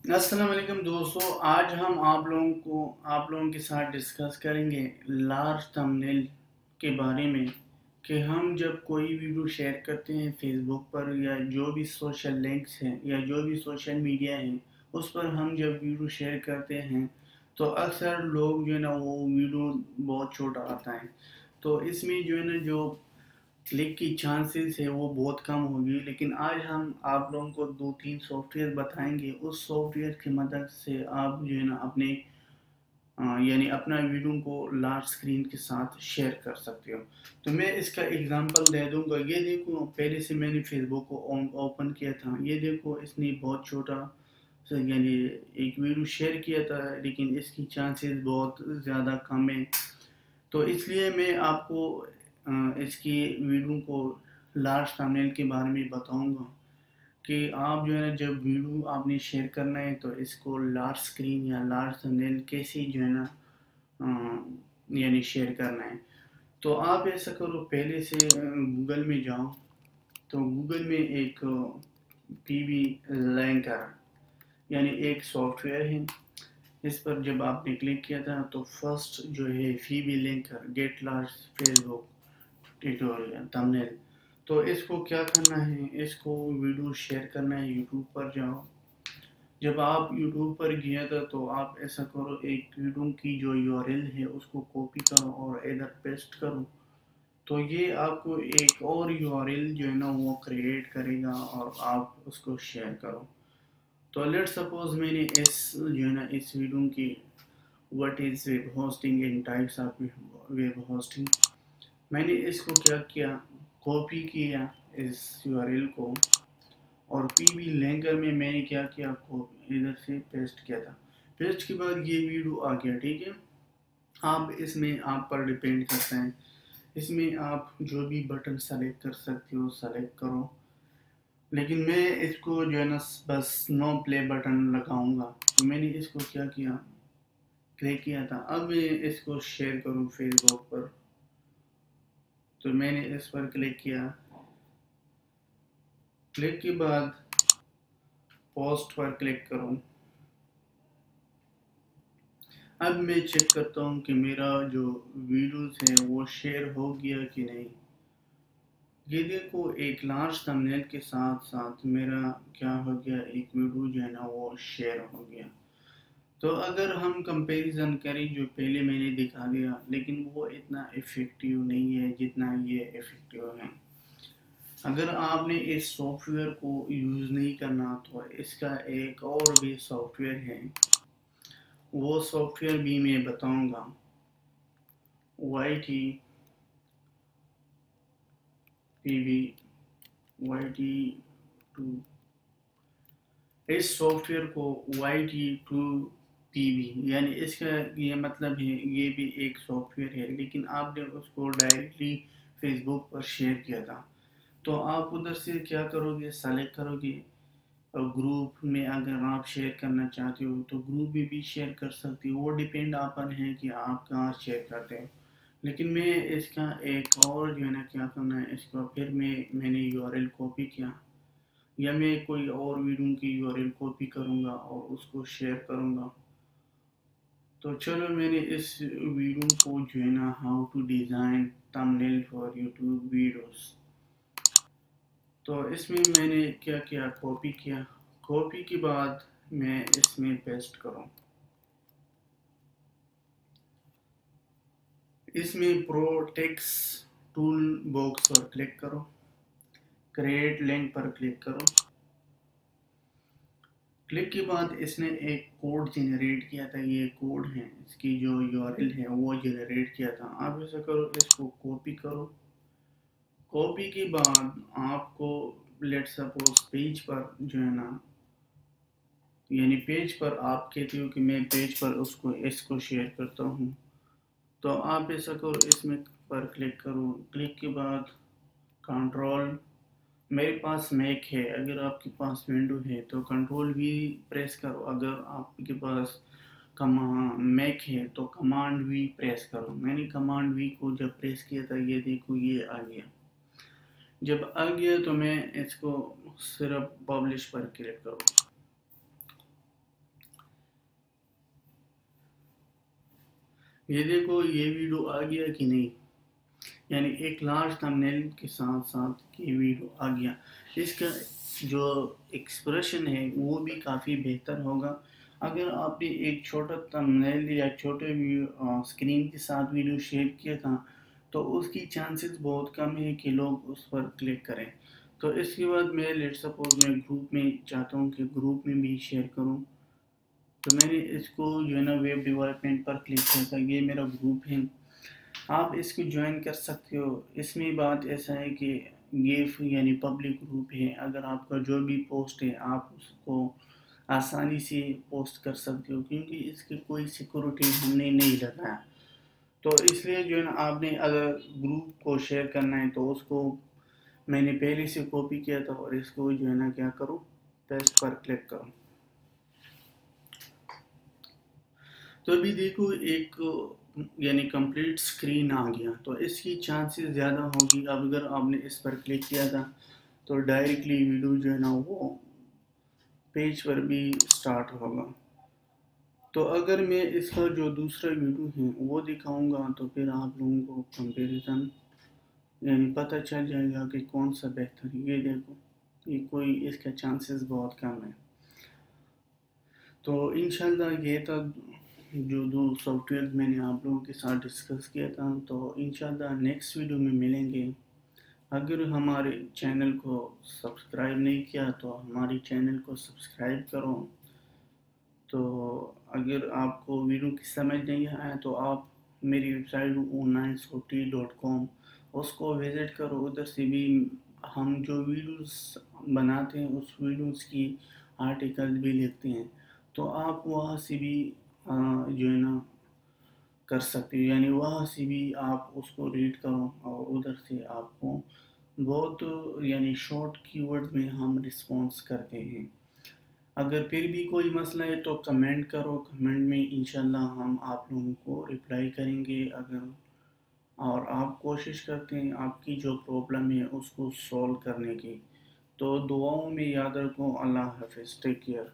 अस्सलाम वालेकुम दोस्तों, आज हम आप लोगों के साथ डिस्कस करेंगे लार्ज थंबनेल के बारे में कि हम जब कोई वीडियो शेयर करते हैं फेसबुक पर या जो भी सोशल लिंक्स हैं या जो भी सोशल मीडिया है उस पर हम जब वीडियो शेयर करते हैं तो अक्सर लोग जो है ना वो वीडियो बहुत छोटा आता है। तो इसमें जो है ना जो क्लिक की चांसेस है वो बहुत कम होगी, लेकिन आज हम आप लोगों को दो तीन सॉफ्टवेयर बताएंगे। उस सॉफ्टवेयर की मदद से आप जो है ना अपने यानी अपना वीडियो को लार्ज स्क्रीन के साथ शेयर कर सकते हो। तो मैं इसका एग्जांपल दे दूंगा। ये देखो, पहले से मैंने फेसबुक को ओपन किया था। ये देखो, इसने बहुत छोटा यानी एक वीडियो शेयर किया था, लेकिन इसकी चांसेस बहुत ज़्यादा कम है। तो इसलिए मैं आपको इसकी वीडियो को लार्ज थंबनेल के बारे में बताऊंगा कि आप जो है ना जब वीडियो आपने शेयर करना है तो इसको लार्ज स्क्रीन या लार्ज थंबनेल कैसे जो है ना यानी शेयर करना है। तो आप ऐसा करो, पहले से गूगल में जाओ। तो गूगल में एक पीवी लैंकर यानी एक सॉफ्टवेयर है। इस पर जब आपने क्लिक किया था तो फर्स्ट जो है पीवी लैंकर get large Facebook tutorial thumbnail. तो इसको क्या करना है, इसको वीडियो शेयर करना है। यूट्यूब पर जाओ। जब आप यूट्यूब पर गया था तो आप ऐसा करो, एक वीडियो की जो यूआरएल है उसको कॉपी करो और इधर पेस्ट करो। तो ये आपको एक और यूआरएल जो है ना वो क्रिएट करेगा और आप उसको शेयर करो। तो लेट्स सपोज मैंने इस जो है ना इस वीडियो की what is web hosting in types of web hosting, मैंने इसको क्या किया, कॉपी किया इस यूआरएल को, और पीवी लिंकर में मैंने क्या किया, को इधर से पेस्ट किया था। पेस्ट के बाद ये वीडियो आ गया, ठीक है। आप इसमें आप पर डिपेंड करता है, इसमें आप जो भी बटन सेलेक्ट कर सकते हो सेलेक्ट करो। लेकिन मैं इसको जो है ना बस नो प्ले बटन लगाऊंगा। तो मैंने इसको क्या किया, क्लिक किया था। अब मैं इसको शेयर करूं फेसबुक पर। तो मैंने इस पर क्लिक किया। क्लिक के बाद पोस्ट पर क्लिक करूं। अब मैं चेक करता हूँ कि मेरा जो वीडियोस है वो शेयर हो गया कि नहीं। ये देखो, एक लार्ज थंबनेल के साथ साथ मेरा क्या हो गया, एक वीडियो जो है ना वो शेयर हो गया। तो अगर हम कंपैरिजन करें जो पहले मैंने दिखा दिया, लेकिन वो इतना इफ़ेक्टिव नहीं है जितना ये इफ़ेक्टिव है। अगर आपने इस सॉफ्टवेयर को यूज़ नहीं करना तो इसका एक और भी सॉफ्टवेयर है, वो सॉफ्टवेयर भी मैं बताऊंगा। Y T P V Y T two, इस सॉफ्टवेयर को Y T two P V यानी इसका ये मतलब है ये भी एक सॉफ्टवेयर है, लेकिन आपने उसको डायरेक्टली फेसबुक पर शेयर किया था। तो आप उधर से क्या करोगे, सेलेक्ट करोगे और ग्रुप में अगर आप शेयर करना चाहते हो तो ग्रुप में भी शेयर कर सकते हो। वो डिपेंड अपन है कि आप कहाँ शेयर करते हो। लेकिन मैं इसका एक और जो है ना क्या करना है, इसको फिर मैंने यूआरएल कॉपी किया, या मैं कोई और वीडियो की यूआरएल कॉपी करूँगा और उसको शेयर करूँगा। तो चलो, मैंने इस वीडियो को जो है ना how to design thumbnail for YouTube videos, तो इसमें मैंने क्या किया, कॉपी किया। कॉपी के बाद मैं इसमें पेस्ट करूँ। इसमें प्रो टेक्स्ट टूल बॉक्स पर क्लिक करो, क्रिएट लिंक पर क्लिक करो। क्लिक के बाद इसने एक कोड जनरेट किया था, ये कोड है, इसकी जो यूआरएल है वो जनरेट किया था। आप ऐसा करो, इसको कॉपी करो। कॉपी के बाद आपको लेट सपोज पेज पर जो है ना, यानी पेज पर आप कहते हो कि मैं पेज पर उसको इसको शेयर करता हूँ, तो आप ऐसा करो, इसमें पर क्लिक करो। क्लिक के बाद कंट्रोल, मेरे पास मैक है, अगर आपके पास विंडो है तो कंट्रोल भी प्रेस करो। अगर आपके पास मैक है तो कमांड वी प्रेस करो। मैंने कमांड वी को जब प्रेस किया था, ये देखो ये आ गया। जब आ गया तो मैं इसको सिर्फ पब्लिश पर क्लिक करूँ। یہ دیکھو یہ ویڈیو آ گیا کہ نہیں، یعنی ایک لارج تھمبنیل کے ساتھ ساتھ یہ ویڈیو آ گیا. اس کا جو ایکسپریشن ہے وہ بھی کافی بہتر ہوگا. اگر آپ نے ایک چھوٹا تھمبنیل یا چھوٹے اسکرین کے ساتھ ویڈیو شیئر کیا تھا تو اس کی چانسز بہت کم ہے کہ لوگ اس پر کلک کریں. تو اس کے بعد میں لیٹ سپوز میں گروپ میں چاہتا ہوں کہ گروپ میں بھی شیئر کروں. تو میں نے اس کو جو ہے نا ویب ڈیولپمنٹ پر کلک کیا تھا. یہ میرا گروپ ہے، آپ اس کو جوائن کر سکتے ہو. اس میں بات ایسا ہے کہ گیف یعنی پبلک گروپ ہے. اگر آپ کا جو بھی پوسٹ ہے آپ اس کو آسانی سے پوسٹ کر سکتے ہو، کیونکہ اس کی کوئی سیکورٹی ہم نے نہیں لگایا. تو اس لیے جو ہے نا آپ نے اگر گروپ کو شیئر کرنا ہے تو اس کو میں نے پہلے سے کاپی کیا تھا اور اس کو جو ہے نا کیا کرو، پیسٹ پر کلک کرو. تو ابھی دیکھو ایک یعنی کمپلیٹ سکرین آ گیا. تو اس کی چانسز زیادہ ہوگی. اب اگر آپ نے اس پر کلک کیا تھا تو ڈائریکٹلی ویڈیو جو ہے نا وہ پیج پر بھی سٹارٹ ہوگا. تو اگر میں اس کا جو دوسرا ویڈیو ہے وہ دکھاؤں گا تو پھر آپ لوگوں کو کمپیریزن یعنی پتہ چل جائے گا کہ کون سا بہتر ہے. یہ دیکھو یہ کوئی اس کا چانسز بہت کم ہے. تو انشاءاللہ یہ تھا جو دو سافٹ ویئر میں نے آپ لوگوں کے ساتھ ڈسکس کیا تھا. تو انشاءاللہ نیکسٹ ویڈیو میں ملیں گے. اگر ہمارے چینل کو سبسکرائب نہیں کیا تو ہماری چینل کو سبسکرائب کرو. تو اگر آپ کو ویڈیو کی سمجھ نہیں آیا تو آپ میری ویب سائٹ online-softy.com اس کو وزٹ کرو. ادھر سے بھی ہم جو ویڈیوز بناتے ہیں اس ویڈیوز کی آرٹیکل بھی لکھتے ہیں. تو آپ وہاں سے بھی جو ہے نا کر سکتے ہو، یعنی وہاں سے بھی آپ اس کو ریڈ کرو اور ادھر سے آپ کو بہت یعنی شارٹ کی ورڈ میں ہم رسپانس کرتے ہیں. اگر پھر بھی کوئی مسئلہ ہے تو کمنٹ کرو. کمنٹ میں انشاءاللہ ہم آپ لوگوں کو رپلائی کریں گے. اور آپ کوشش کرتے ہیں آپ کی جو پرابلم ہے اس کو سولو کرنے کی. تو دعاؤں میں یاد رکھو. اللہ حافظ. Take care.